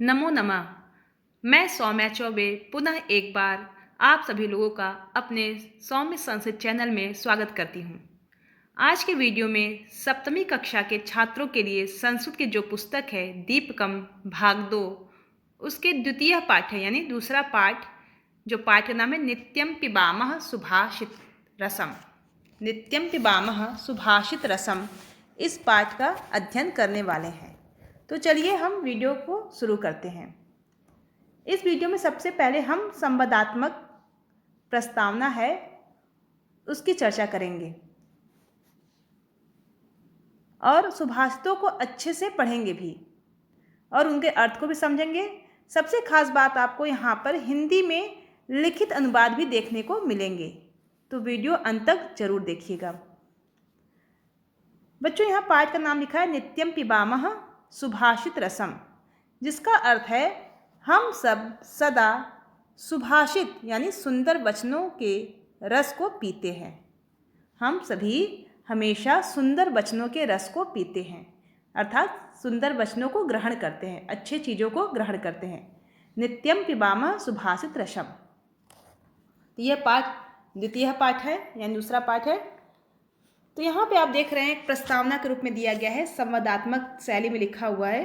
नमो नमः। मैं सौम्या चौबे पुनः एक बार आप सभी लोगों का अपने सौम्य संस्कृत चैनल में स्वागत करती हूँ। आज के वीडियो में सप्तमी कक्षा के छात्रों के लिए संस्कृत की जो पुस्तक है दीपकम भाग 2, उसके द्वितीय पाठ है यानी दूसरा पाठ, जो पाठ का नाम है नित्यम पिबामः सुभाषित रसम। नित्यम पिबामः सुभाषित रसम, इस पाठ का अध्ययन करने वाले हैं। तो चलिए हम वीडियो को शुरू करते हैं। इस वीडियो में सबसे पहले हम संवादात्मक प्रस्तावना है उसकी चर्चा करेंगे और सुभाषितों को अच्छे से पढ़ेंगे भी और उनके अर्थ को भी समझेंगे। सबसे खास बात, आपको यहाँ पर हिंदी में लिखित अनुवाद भी देखने को मिलेंगे, तो वीडियो अंत तक जरूर देखिएगा। बच्चों, यहाँ पाठ का नाम लिखा है नित्यम पिबामः सुभाषित रसम, जिसका अर्थ है हम सब सदा सुभाषित यानी सुंदर वचनों के रस को पीते हैं। हम सभी हमेशा सुंदर वचनों के रस को पीते हैं, अर्थात सुंदर वचनों को ग्रहण करते हैं, अच्छे चीज़ों को ग्रहण करते हैं। नित्यम पिबामः सुभाषित रसम, यह पाठ द्वितीय पाठ है यानी दूसरा पाठ है। तो यहाँ पे आप देख रहे हैं एक प्रस्तावना के रूप में दिया गया है, संवादात्मक शैली में लिखा हुआ है।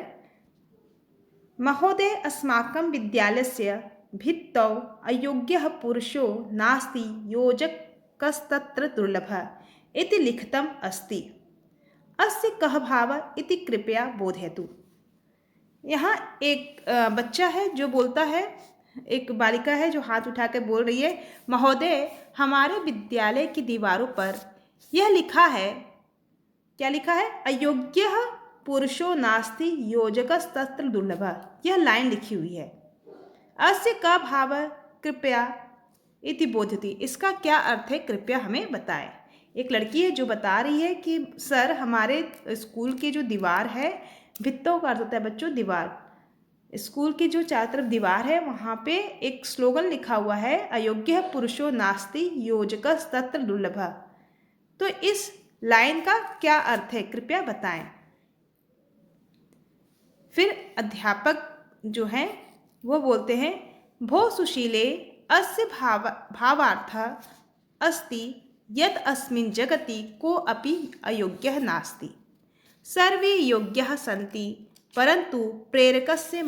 महोदय, अस्माकं विद्यालयस्य भित्तौ अयोग्यः पुरुषो नास्ति योजकस्तत्र दुर्लभः इति लिखितम् अस्ति। अस्य कः भावः इति कृपया बोधयतु। यहाँ एक बच्चा है जो बोलता है, एक बालिका है जो हाथ उठाकर बोल रही है, महोदय, हमारे विद्यालय की दीवारों पर यह लिखा है। क्या लिखा है? अयोग्यः पुरुषो नास्ति योजकस्तत्र दुर्लभः। यह लाइन लिखी हुई है। अस्य का भाव कृपया इति बोधयति, इसका क्या अर्थ है, कृपया हमें बताएं। एक लड़की है जो बता रही है कि सर, हमारे स्कूल की जो दीवार है, भित्तों का अर्थ होता है बच्चों दीवार, स्कूल की जो चारों तरफ दीवार है वहाँ पे एक स्लोगन लिखा हुआ है, अयोग्यः पुरुषो नास्ति योजकस्तत्र दुर्लभः। तो इस लाइन का क्या अर्थ है, कृपया बताएं। फिर अध्यापक जो हैं वो बोलते हैं, भो सुशीले अस्य भावार्थः अस्ति यत् अस्मिन् जगति को अपि अयोग्यः नास्ति। सर्वे योग्याः सन्ति परन्तु प्रेरकस्य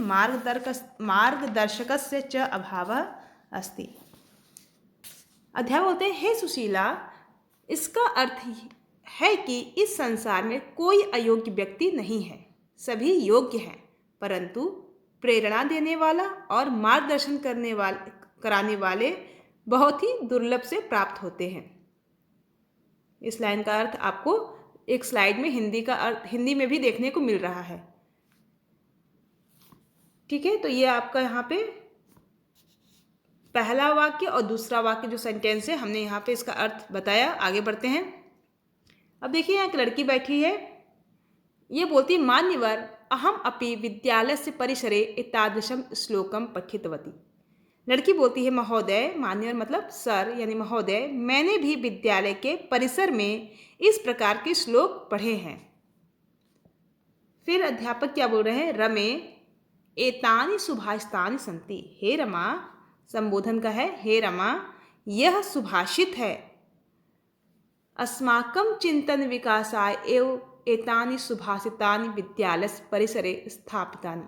मार्गदर्शकस्य च अभावः अस्ति। अध्यापक बोलते हैं, हे सुशीला, इसका अर्थ है कि इस संसार में कोई अयोग्य व्यक्ति नहीं है, सभी योग्य हैं, परंतु प्रेरणा देने वाला और मार्गदर्शन कराने वाले बहुत ही दुर्लभ से प्राप्त होते हैं। इस लाइन का अर्थ आपको एक स्लाइड में हिंदी में भी देखने को मिल रहा है। ठीक है, तो ये आपका यहाँ पे पहला वाक्य और दूसरा वाक्य जो सेंटेंस है, हमने यहाँ पे इसका अर्थ बताया। आगे बढ़ते हैं। अब देखिए, यहाँ एक लड़की बैठी है, ये बोलती है, मान्यवर, अहम अपि विद्यालयस्य परिसरे एतादृशं श्लोकम पठितवती। लड़की बोलती है, महोदय, मान्यवर मतलब सर यानी महोदय, मैंने भी विद्यालय के परिसर में इस प्रकार के श्लोक पढ़े हैं। फिर अध्यापक क्या बोल रहे हैं, रमे एतानि सुभाषितानि सन्ति। हे रमा, संबोधन का है, हे रमा, यह सुभाषित है। अस्माकं चिंतन विकासाय एव एतानि सुभाषितानि विद्यालय परिसरे स्थापितानि।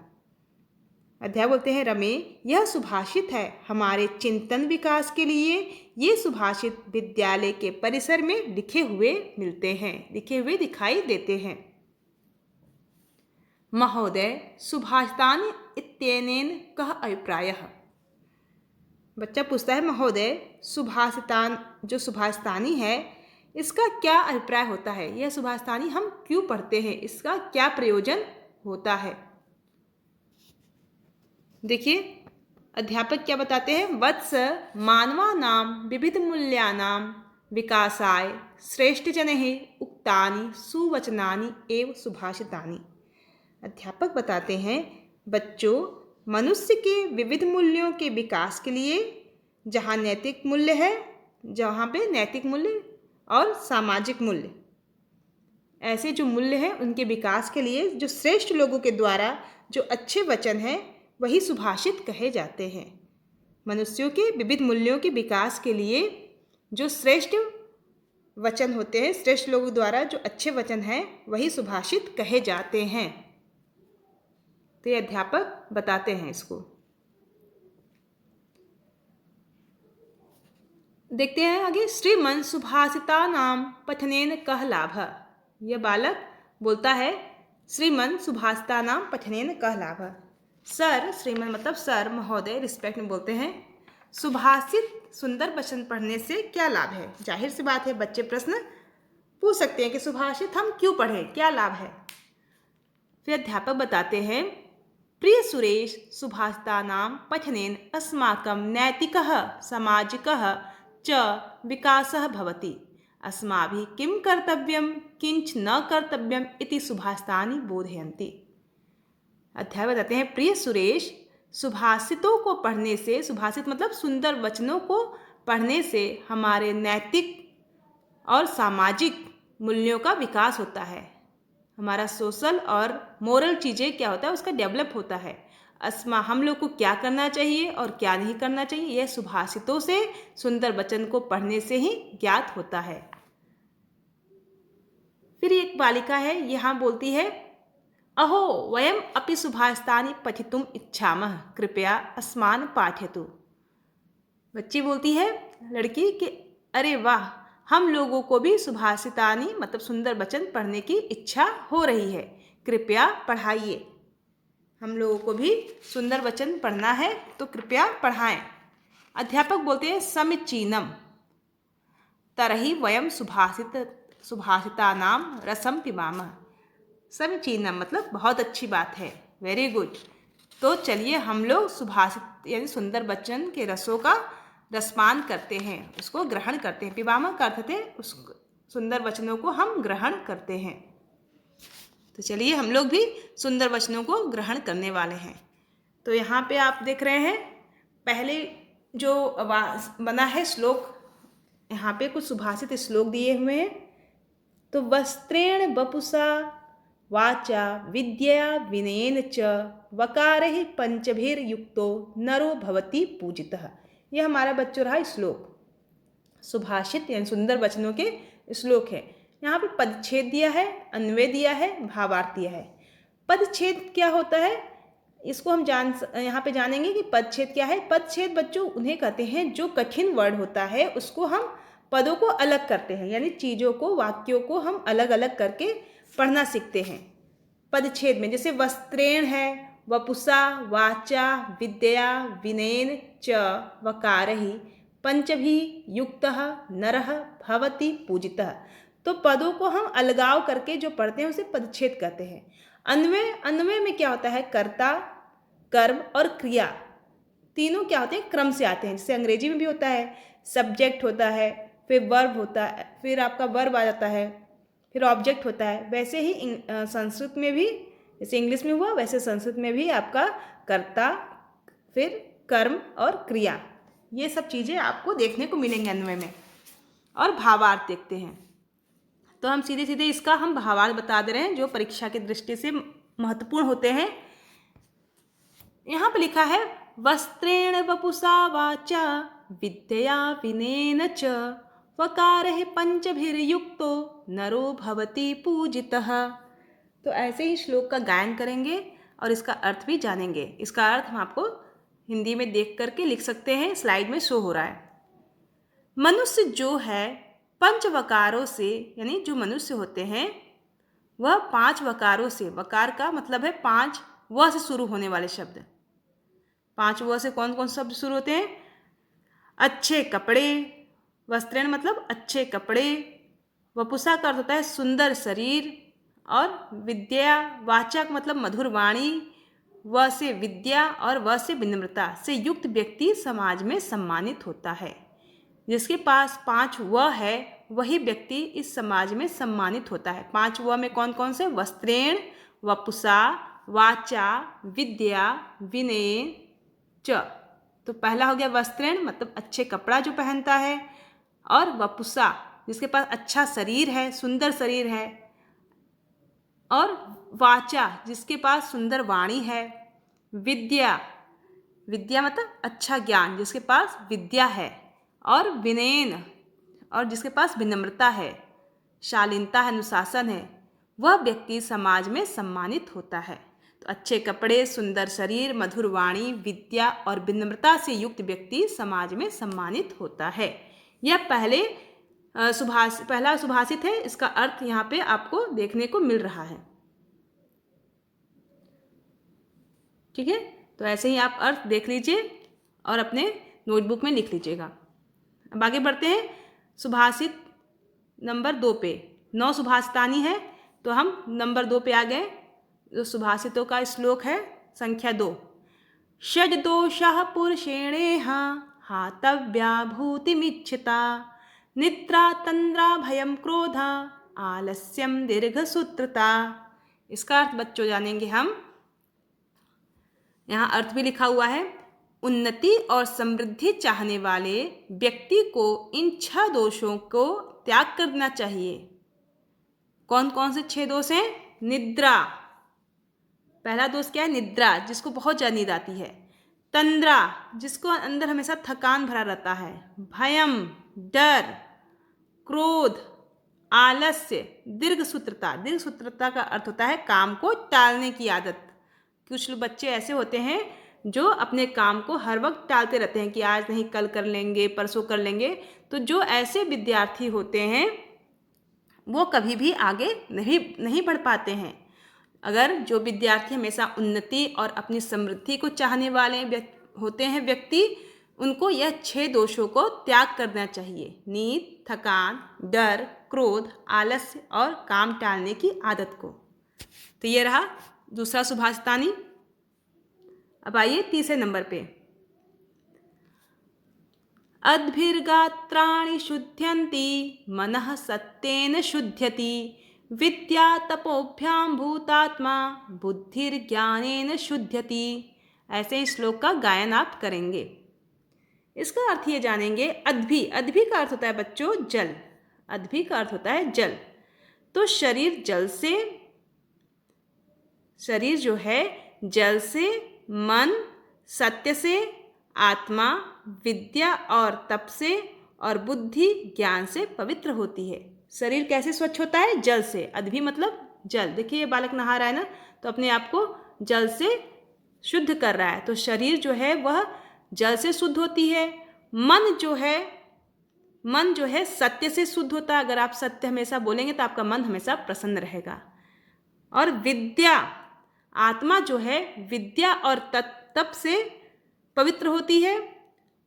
अध्याय बोलते हैं, रमे, यह सुभाषित है, हमारे चिंतन विकास के लिए ये सुभाषित विद्यालय के परिसर में लिखे हुए मिलते हैं, लिखे हुए दिखाई देते हैं। महोदय, सुभाषितानि इत्यनेन कः अभिप्रायः। बच्चा पूछता है, महोदय, सुभाषितान जो सुभाषितानी है, इसका क्या अभिप्राय होता है, यह सुभाषितानी हम क्यों पढ़ते हैं, इसका क्या प्रयोजन होता है। देखिए अध्यापक क्या बताते हैं, वत्स मानवानां विविध मूल्यानां विकासाय श्रेष्ठजनैः उक्तानि सुवचनानि एव सुभाषितानि। अध्यापक बताते हैं, बच्चों, मनुष्य के विविध मूल्यों के विकास के लिए, जहाँ नैतिक मूल्य है, जहाँ पे नैतिक मूल्य और सामाजिक मूल्य, ऐसे जो मूल्य हैं उनके विकास के लिए जो श्रेष्ठ लोगों के द्वारा जो अच्छे वचन हैं वही सुभाषित कहे जाते हैं। मनुष्यों के विविध मूल्यों के विकास के लिए जो श्रेष्ठ वचन होते हैं, श्रेष्ठ लोगों द्वारा जो अच्छे वचन हैं, वही सुभाषित कहे जाते हैं। तो ये अध्यापक बताते हैं इसको। देखते हैं आगे। श्रीमन सुभाषितानां पठनेन कः लाभः। यह बालक बोलता है, श्रीमन सुभाषितानां पठनेन कः लाभः। सर, श्रीमन मतलब सर, महोदय रिस्पेक्ट में बोलते हैं, सुभाषित सुंदर वचन पढ़ने से क्या लाभ है। जाहिर सी बात है, बच्चे प्रश्न पूछ सकते हैं कि सुभाषित हम क्यों पढ़ें, क्या लाभ है। फिर अध्यापक बताते हैं, प्रिय सुरेश, सुभाषितानां पठनेन अस्माकं नैतिकः सामाजिकः च विकासः भवति। अस्माभिः किं कर्तव्यं किंच न कर्तव्यम् इति सुभाषितानि बोधयन्ति। अध्यापक बताते हैं, प्रिय सुरेश, सुभाषितों को पढ़ने से, सुभाषित मतलब सुंदर वचनों को पढ़ने से हमारे नैतिक और सामाजिक मूल्यों का विकास होता है। हमारा सोशल और मोरल चीज़ें क्या होता है, उसका डेवलप होता है। हम लोग को क्या करना चाहिए और क्या नहीं करना चाहिए, यह सुभाषितों से, सुंदर वचन को पढ़ने से ही ज्ञात होता है। फिर एक बालिका है, यहाँ बोलती है, अहो वयम अपि सुभाषितानि पठितुम इच्छामः, कृपया अस्मान् पाठयतु। बच्ची बोलती है, लड़की, कि अरे वाह, हम लोगों को भी सुभाषितानि मतलब सुंदर वचन पढ़ने की इच्छा हो रही है, कृपया पढ़ाइए। हम लोगों को भी सुंदर वचन पढ़ना है तो कृपया पढ़ाएं। अध्यापक बोलते हैं, समीचीनम तरहि वयम सुभाषितानां रसम पिबामः। समीचीनम मतलब बहुत अच्छी बात है, वेरी गुड। तो चलिए हम लोग सुभाषित यानी सुंदर वचन के रसों का रसपान करते हैं, उसको ग्रहण करते हैं। पिबामः का अर्थ थे उस सुंदर वचनों को हम ग्रहण करते हैं। तो चलिए हम लोग भी सुंदर वचनों को ग्रहण करने वाले हैं। तो यहाँ पे आप देख रहे हैं, पहले जो बना है श्लोक, यहाँ पे कुछ सुभाषित श्लोक दिए हुए हैं। तो वस्त्रेण वपुषा वाचा विद्या विनयेन च वकारैः पंचभिर्युक्तो नरो भवति पूजितः। यह हमारा बच्चों रहा श्लोक, सुभाषित यानी सुंदर वचनों के श्लोक है। यहाँ पे पदच्छेद दिया है, अन्वय दिया है, भावार्थ दिया है। पदच्छेद क्या होता है, इसको हम यहाँ पे जानेंगे कि पदच्छेद क्या है। पदच्छेद बच्चों उन्हें कहते हैं जो कठिन वर्ड होता है उसको हम पदों को अलग करते हैं, यानी चीज़ों को, वाक्यों को हम अलग अलग करके पढ़ना सीखते हैं पदच्छेद में। जैसे वस्त्रेण है, वपुषा वाचा विद्या विनयेन च वकारैः पंचभिः युक्तः नरः भवति पूजितः। तो पदों को हम अलगाव करके जो पढ़ते हैं उसे पदच्छेद कहते हैं। अन्वय में क्या होता है, कर्ता, कर्म और क्रिया तीनों क्या होते हैं, क्रम से आते हैं। जैसे अंग्रेजी में भी होता है, सब्जेक्ट होता है, फिर वर्ब होता है, फिर आपका वर्ब आ जाता है, फिर ऑब्जेक्ट होता है। वैसे ही संस्कृत में भी, जैसे इंग्लिश में हुआ वैसे संस्कृत में भी आपका कर्ता, फिर कर्म और क्रिया, ये सब चीज़ें आपको देखने को मिलेंगे अन्वय में। और भावार्थ देखते हैं, तो हम सीधे सीधे इसका हम भावार्थ बता दे रहे हैं जो परीक्षा की दृष्टि से महत्वपूर्ण होते हैं। यहाँ पर लिखा है, वस्त्रेण वपुषा वाचा विद्या विनयेन च वकारैः पंचभिर्युक्तो नरो भवति पूजितः। तो ऐसे ही श्लोक का गायन करेंगे और इसका अर्थ भी जानेंगे। इसका अर्थ हम आपको हिंदी में देख करके लिख सकते हैं, स्लाइड में शो हो रहा है। मनुष्य जो है पंच वकारों से, यानी जो मनुष्य होते हैं वह 5 वकारों से, वकार का मतलब है 5 व से शुरू होने वाले शब्द। 5 व से कौन कौन से शब्द शुरू होते हैं, अच्छे कपड़े, वस्त्रेण मतलब अच्छे कपड़े, वपुषा का अर्थ होता है सुंदर शरीर, और विद्या, वाचा मतलब मधुर वाणी, व से विद्या और व से विनम्रता से युक्त व्यक्ति समाज में सम्मानित होता है। जिसके पास 5 व है वही व्यक्ति इस समाज में सम्मानित होता है। 5 व में कौन कौन से, वस्त्रेण, वपुषा, वाचा, विद्या, विनयेन च। तो पहला हो गया वस्त्रेण मतलब अच्छे कपड़ा जो पहनता है, और वपुषा जिसके पास अच्छा शरीर है, सुंदर शरीर है, और वाचा जिसके पास सुंदर वाणी है, विद्या, विद्या मतलब अच्छा ज्ञान, जिसके पास विद्या है, और विनयन, और जिसके पास विनम्रता है, शालीनता है, अनुशासन है, वह व्यक्ति समाज में सम्मानित होता है। तो अच्छे कपड़े, सुंदर शरीर, मधुर वाणी, विद्या और विनम्रता से युक्त व्यक्ति समाज में सम्मानित होता है। यह पहला सुभाषित है। इसका अर्थ यहाँ पे आपको देखने को मिल रहा है। ठीक है, तो ऐसे ही आप अर्थ देख लीजिए और अपने नोटबुक में लिख लीजिएगा। अब आगे बढ़ते हैं सुभाषित नंबर 2 पे। 9 सुभाषितानी है, तो हम नंबर 2 पे आ गए। जो सुभाषितों का श्लोक है संख्या 2। षड् दोषाः पुरुषेणेह हातव्या भूतिमिच्छिता, निद्रा तंद्रा भयं क्रोध आलस्यम दीर्घसूत्रता। इसका अर्थ बच्चों जानेंगे हम। यहाँ अर्थ भी लिखा हुआ है। उन्नति और समृद्धि चाहने वाले व्यक्ति को इन 6 दोषों को त्याग करना चाहिए। कौन कौन से 6 दोष हैं? निद्रा, पहला दोष क्या है? निद्रा, जिसको बहुत ज़्यादा नींद आती है। तंद्रा, जिसको अंदर हमेशा थकान भरा रहता है। भयम, डर। क्रोध, आलस्य। दीर्घसूत्रता, दीर्घसूत्रता का अर्थ होता है काम को टालने की आदत। कुछ बच्चे ऐसे होते हैं जो अपने काम को हर वक्त टालते रहते हैं कि आज नहीं, कल कर लेंगे, परसों कर लेंगे। तो जो ऐसे विद्यार्थी होते हैं वो कभी भी आगे नहीं बढ़ पाते हैं। अगर जो विद्यार्थी हमेशा उन्नति और अपनी समृद्धि को चाहने वाले होते हैं व्यक्ति, उनको यह 6 दोषों को त्याग करना चाहिए। नींद, थकान, डर, क्रोध, आलस्य और काम टालने की आदत को। तो ये रहा दूसरा सुभाषितानी। अब आइए तीसरे नंबर पे। अद्भिर्गात्राणि शुध्यन्ति मनः सत्येन शुध्यति, विद्या तपोभ्याम भूतात्मा बुद्धिर्ज्ञानेन शुध्यति। ऐसे ही श्लोक का गायन आप करेंगे। इसका अर्थ ये जानेंगे। अद्भि, अद्भि का अर्थ होता है बच्चों जल। अद्भि का अर्थ होता है जल। तो शरीर जो है जल से, मन सत्य से, आत्मा विद्या और तप से, और बुद्धि ज्ञान से पवित्र होती है। शरीर कैसे स्वच्छ होता है? जल से। अद्भि मतलब जल। देखिए ये बालक नहा रहा है ना, तो अपने आप को जल से शुद्ध कर रहा है। तो शरीर जो है वह जल से शुद्ध होती है। मन जो है सत्य से शुद्ध होता है। अगर आप सत्य हमेशा बोलेंगे तो आपका मन हमेशा प्रसन्न रहेगा। और विद्या, आत्मा जो है विद्या और तप से पवित्र होती है,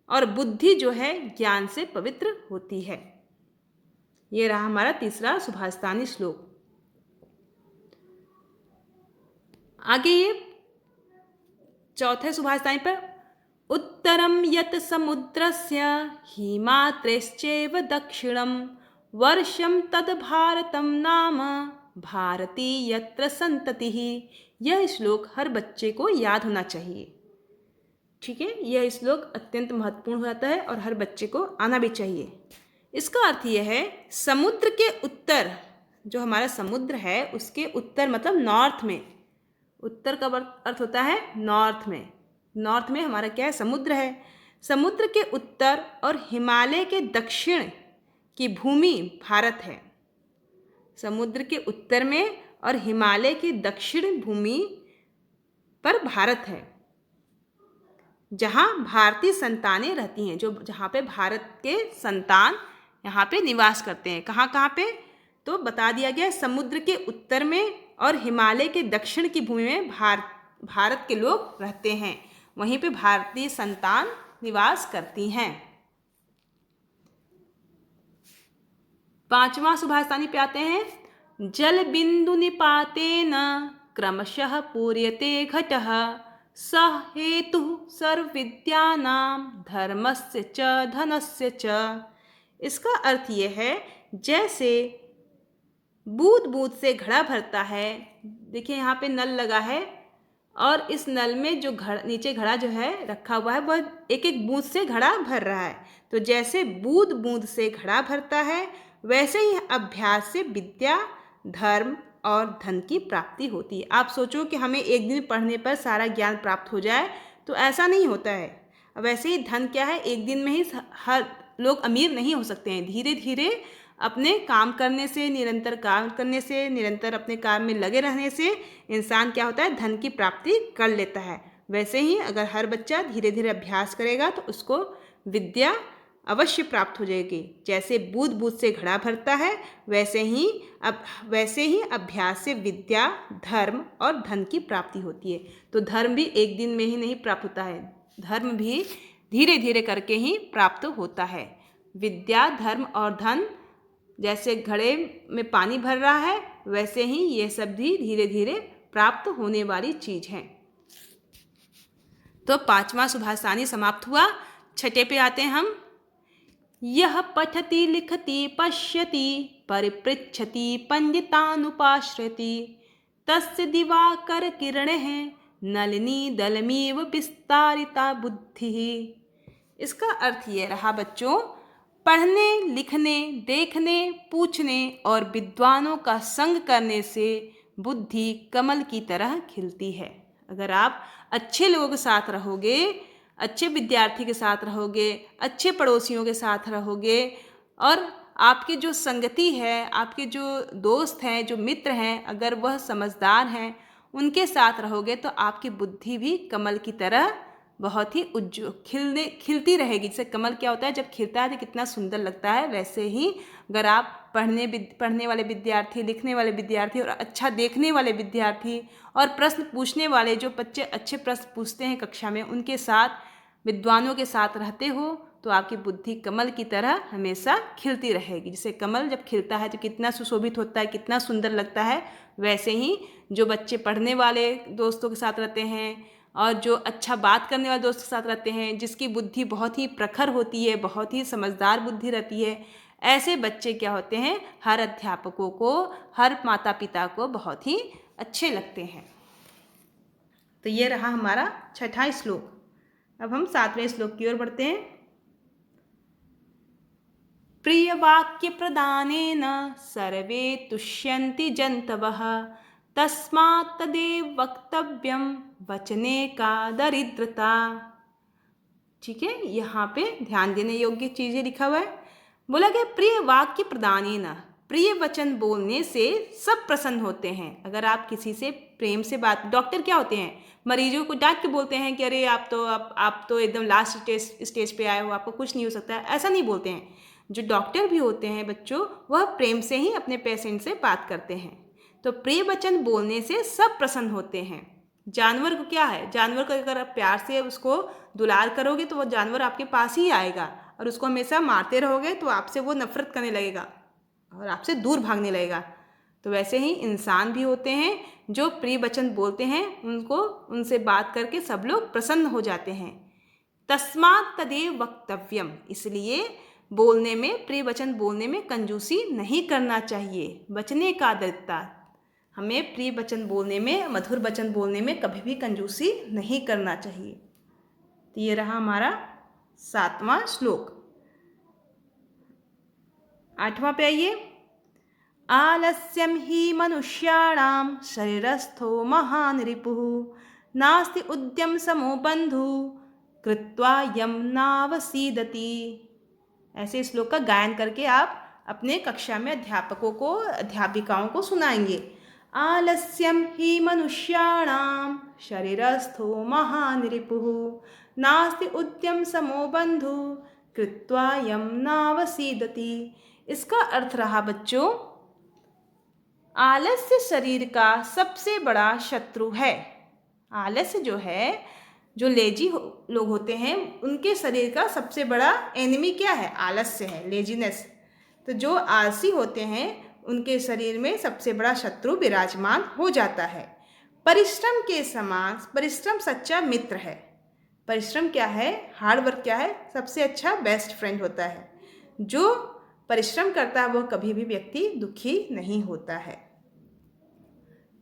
और बुद्धि जो है ज्ञान से पवित्र होती है। ये रहा हमारा तीसरा सुभाषितानी श्लोक। आगे ये चौथे सुभाषितानी पर। उत्तरम यत समुद्रस्य हिमात्रैश्चैव दक्षिणम, वर्षम तद भारतम नाम भारती यत्र संततिः। यह श्लोक हर बच्चे को याद होना चाहिए। ठीक है, यह श्लोक अत्यंत महत्वपूर्ण हो जाता है और हर बच्चे को आना भी चाहिए। इसका अर्थ यह है, समुद्र के उत्तर, जो हमारा समुद्र है उसके उत्तर मतलब नॉर्थ में। उत्तर का अर्थ होता है नॉर्थ में। नॉर्थ में हमारा क्या है? समुद्र है। समुद्र के उत्तर और हिमालय के दक्षिण की भूमि भारत है। समुद्र के उत्तर में और हिमालय की दक्षिण भूमि पर भारत है, जहाँ भारतीय संतानें रहती हैं। जहाँ पे भारत के संतान यहाँ पे निवास करते हैं। कहाँ पे? तो बता दिया गया, समुद्र के उत्तर में और हिमालय के दक्षिण की भूमि में भारत के लोग रहते हैं। वहीं पे भारतीय संतान निवास करती हैं। 5वां सुभाषितानी पे आते हैं। जल बिंदु निपातेन क्रमशः पूर्यते घटः, स हेतु सर्व विद्यानां धर्मस्य च धनस्य च। इसका अर्थ ये है, जैसे बूंद बूंद से घड़ा भरता है। देखिए यहाँ पे नल लगा है और इस नल में जो नीचे घड़ा जो है रखा हुआ है वह एक एक बूंद से घड़ा भर रहा है। तो जैसे बूंद बूंद से घड़ा भरता है, वैसे ही अभ्यास से विद्या, धर्म, और धन की प्राप्ति होती है। आप सोचो कि हमें एक दिन पढ़ने पर सारा ज्ञान प्राप्त हो जाए, तो ऐसा नहीं होता है। वैसे ही धन क्या है, एक दिन में ही हर लोग अमीर नहीं हो सकते हैं। धीरे धीरे अपने काम करने से, निरंतर काम करने से, निरंतर अपने काम में लगे रहने से इंसान क्या होता है, धन की प्राप्ति कर लेता है। वैसे ही अगर हर बच्चा धीरे धीरे अभ्यास करेगा तो उसको विद्या अवश्य प्राप्त हो जाएगी। जैसे बूंद बूंद से घड़ा भरता है, वैसे ही अभ्यास से विद्या, धर्म और धन की प्राप्ति होती है। तो धर्म भी एक दिन में ही नहीं प्राप्त होता है, धर्म भी धीरे धीरे करके ही प्राप्त होता है। विद्या, धर्म और धन जैसे घड़े में पानी भर रहा है, वैसे ही ये सब भी धीरे धीरे प्राप्त होने वाली चीज़ है। तो 5वां सुभाषानी समाप्त हुआ। 6ठे पे आते हैं हम। यह पठति लिखति पश्यति परिपृच्छति पंडितानुपाश्रति तस्य दिवाकर किरणेः नलिनी दलमिव विस्तारिता बुद्धिः। इसका अर्थ ये रहा बच्चों, पढ़ने, लिखने, देखने, पूछने और विद्वानों का संग करने से बुद्धि कमल की तरह खिलती है। अगर आप अच्छे लोगों के साथ रहोगे, अच्छे विद्यार्थी के साथ रहोगे, अच्छे पड़ोसियों के साथ रहोगे और आपकी जो संगति है, आपके जो दोस्त हैं, जो मित्र हैं, अगर वह समझदार हैं, उनके साथ रहोगे तो आपकी बुद्धि भी कमल की तरह बहुत ही खिलती रहेगी। जैसे कमल क्या होता है, जब खिलता है तो कितना सुंदर लगता है, वैसे ही अगर आप पढ़ने वाले विद्यार्थी, लिखने वाले विद्यार्थी और अच्छा देखने वाले विद्यार्थी और प्रश्न पूछने वाले, जो बच्चे अच्छे प्रश्न पूछते हैं कक्षा में, उनके साथ, विद्वानों के साथ रहते हो तो आपकी बुद्धि कमल की तरह हमेशा खिलती रहेगी। जैसे कमल जब खिलता है तो कितना सुशोभित होता है, कितना सुंदर लगता है, वैसे ही जो बच्चे पढ़ने वाले दोस्तों के साथ रहते हैं और जो अच्छा बात करने वाले दोस्त के साथ रहते हैं, जिसकी बुद्धि बहुत ही प्रखर होती है, बहुत ही समझदार बुद्धि रहती है, ऐसे बच्चे क्या होते हैं, हर अध्यापकों को, हर माता पिता को बहुत ही अच्छे लगते हैं। तो ये रहा हमारा 6ठा श्लोक। अब हम 7वें श्लोक की ओर बढ़ते हैं। प्रिय वाक्य प्रदानेन सर्वे तुष्यन्ति जन्तवः तस्मात् तदेव वक्तव्यम वचने का दरिद्रता। ठीक है, यहाँ पे ध्यान देने योग्य चीज़ें लिखा हुआ है। बोला गया प्रिय वाक्य प्रदानेन, प्रिय वचन बोलने से सब प्रसन्न होते हैं। अगर आप किसी से प्रेम से बात, डॉक्टर क्या होते हैं, मरीजों को डांट के बोलते हैं कि अरे आप तो एकदम लास्ट स्टेज पे आए हो, आपको कुछ नहीं हो सकता है, ऐसा नहीं बोलते हैं। जो डॉक्टर भी होते हैं बच्चों, वह प्रेम से ही अपने पेशेंट से बात करते हैं। तो प्रिय वचन बोलने से सब प्रसन्न होते हैं। जानवर को क्या है, जानवर को अगर आप प्यार से उसको दुलार करोगे तो वो जानवर आपके पास ही आएगा, और उसको हमेशा मारते रहोगे तो आपसे वो नफरत करने लगेगा और आपसे दूर भागने लगेगा। तो वैसे ही इंसान भी होते हैं जो प्रिय वचन बोलते हैं, उनसे बात करके सब लोग प्रसन्न हो जाते हैं। तस्मात् तदेव वक्तव्यम, इसलिए बोलने में, प्रिय वचन बोलने में कंजूसी नहीं करना चाहिए। वचने का दरिद्रता, हमें प्रिय वचन बोलने में, मधुर वचन बोलने में कभी भी कंजूसी नहीं करना चाहिए। तो ये रहा हमारा 7वां श्लोक। 8वां पे आइए। आलस्यम ही मनुष्याणाम शरीरस्थो महान रिपुः नास्ति उद्यम समो बंधु कृत्वा यम नावसीदति। ऐसे श्लोक का गायन करके आप अपने कक्षा में अध्यापकों को, अध्यापिकाओं को सुनाएंगे। आलस्यम ही मनुष्याणाम शरीरस्थो महान रिपुः नास्ति उद्यम समो बंधु कृत्वा यम नावसीदति। इसका अर्थ रहा बच्चों, आलस्य शरीर का सबसे बड़ा शत्रु है। आलस्य जो है, जो लेजी लोग होते हैं, उनके शरीर का सबसे बड़ा एनिमी क्या है, आलस्य है, लेजीनेस। तो जो आलसी होते हैं उनके शरीर में सबसे बड़ा शत्रु विराजमान हो जाता है। परिश्रम के समान, परिश्रम सच्चा मित्र है। परिश्रम क्या है, हार्ड वर्क क्या है, सबसे अच्छा बेस्ट फ्रेंड होता है। जो परिश्रम करता है वह कभी भी व्यक्ति दुखी नहीं होता है।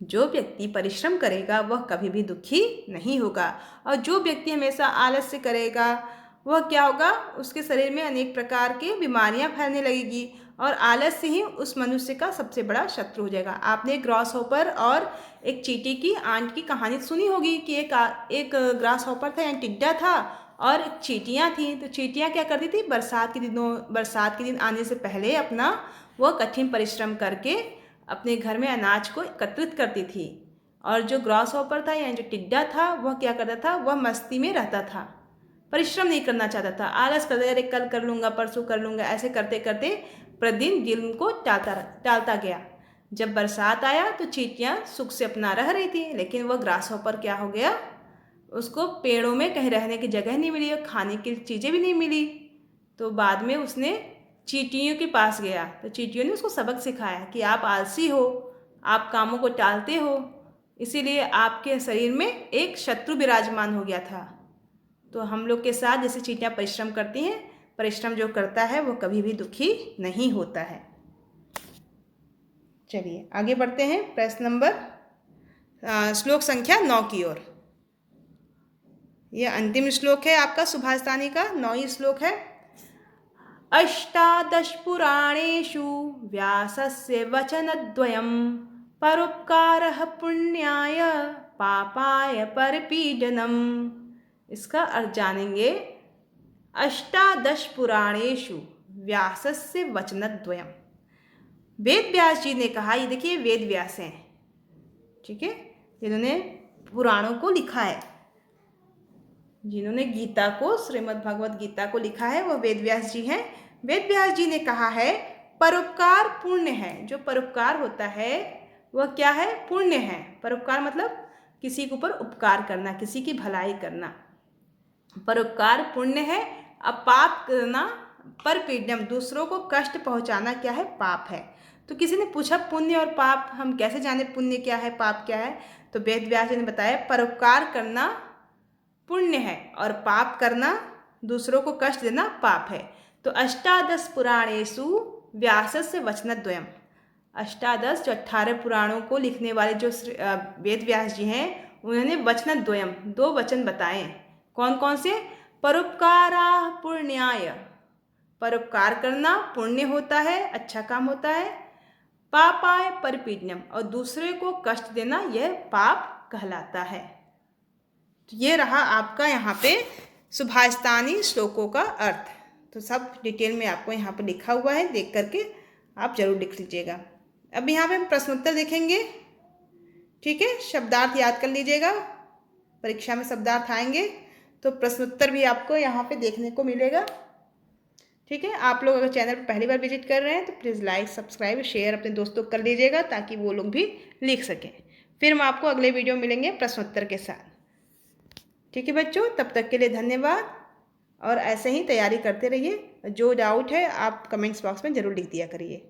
जो व्यक्ति परिश्रम करेगा वह कभी भी दुखी नहीं होगा, और जो व्यक्ति हमेशा आलस्य करेगा वह क्या होगा, उसके शरीर में अनेक प्रकार की बीमारियां फैलने लगेगी और आलस्य ही उस मनुष्य का सबसे बड़ा शत्रु हो जाएगा। आपने ग्रास हॉपर और एक चींटी की आंट की कहानी सुनी होगी कि एक ग्रास हॉपर था यानी टिड्डा था और चींटियाँ थीं। तो चींटियाँ क्या करती थी, बरसात के दिन आने से पहले अपना वह कठिन परिश्रम करके अपने घर में अनाज को एकत्रित करती थी। और जो ग्रास हॉपर था यानी जो टिड्डा था वह क्या करता था, वह मस्ती में रहता था, परिश्रम नहीं करना चाहता था, आलस करता, अरे कल कर लूँगा, परसों कर लूँगा, ऐसे करते करते प्रतिदिन दिन को टालता गया। जब बरसात आया तो चींटियाँ सुख से अपना रह रही थी, लेकिन वह ग्रास हॉपर क्या हो गया, उसको पेड़ों में कहीं रहने की जगह नहीं मिली और खाने की चीज़ें भी नहीं मिली। तो बाद में उसने चींटियों के पास गया तो चींटियों ने उसको सबक सिखाया कि आप आलसी हो, आप कामों को टालते हो, इसीलिए आपके शरीर में एक शत्रु विराजमान हो गया था। तो हम लोग के साथ जैसे चींटियाँ परिश्रम करती हैं, परिश्रम जो करता है वो कभी भी दुखी नहीं होता है। चलिए आगे बढ़ते हैं प्रश्न नंबर श्लोक संख्या 9 की ओर। यह अंतिम श्लोक है आपका सुभाषितानी का, 9वां श्लोक है। अष्टादश पुराणेषु व्यासस्य वचनद्वयं परोपकारः पुण्याय पापाय परपीडनम्। इसका अर्थ जानेंगे। अष्टादश पुराणेषु व्यासस्य वचनद्वयम्। वेद व्यास जी ने कहा, ये देखिए वेद व्यास हैं, ठीक है, जिन्होंने पुराणों को लिखा है, जिन्होंने गीता को, श्रीमद् भगवत गीता को लिखा है, वह वेद व्यास जी हैं। वेद व्यास जी ने कहा है परोपकार पुण्य है। जो परोपकार होता है वह क्या है, पुण्य है। परोपकार मतलब किसी के ऊपर उपकार करना, किसी की भलाई करना, परोपकार पुण्य है। अब पाप करना परपीडनम, दूसरों को कष्ट पहुंचाना क्या है, पाप है। तो किसी ने पूछा पुण्य और पाप हम कैसे जाने, पुण्य क्या है, पाप क्या है? तो वेद व्यास जी ने बताया परोपकार करना पुण्य है और पाप करना, दूसरों को कष्ट देना, पाप है। तो अष्टादश पुराणेषु व्यासस्य वचनद्वयम्। अष्टादश जो 18 पुराणों को लिखने वाले जो वेद व्यास जी हैं, उन्होंने वचनद्वयम्, 2 वचन बताए। कौन कौन से? परोपकाराः पुण्याय, परोपकार करना पुण्य होता है, अच्छा काम होता है। पापाय परपीडनम, और दूसरे को कष्ट देना यह पाप कहलाता है। तो ये रहा आपका यहाँ पे सुभाषितानी श्लोकों का अर्थ। तो सब डिटेल में आपको यहाँ पे लिखा हुआ है, देख करके आप जरूर लिख लीजिएगा। अब यहाँ पे हम प्रश्नोत्तर देखेंगे, ठीक है, शब्दार्थ याद कर लीजिएगा, परीक्षा में शब्दार्थ आएंगे तो प्रश्नोत्तर भी आपको यहाँ पे देखने को मिलेगा, ठीक है। आप लोग अगर चैनल पर पहली बार विजिट कर रहे हैं तो प्लीज़ लाइक, सब्सक्राइब, शेयर अपने दोस्तों को कर लीजिएगा ताकि वो लोग भी लिख सकें। फिर हम आपको अगले वीडियो मिलेंगे प्रश्नोत्तर के साथ, ठीक है बच्चों। तब तक के लिए धन्यवाद और ऐसे ही तैयारी करते रहिए। जो डाउट है आप कमेंट्स बॉक्स में ज़रूर लिख दिया करिए।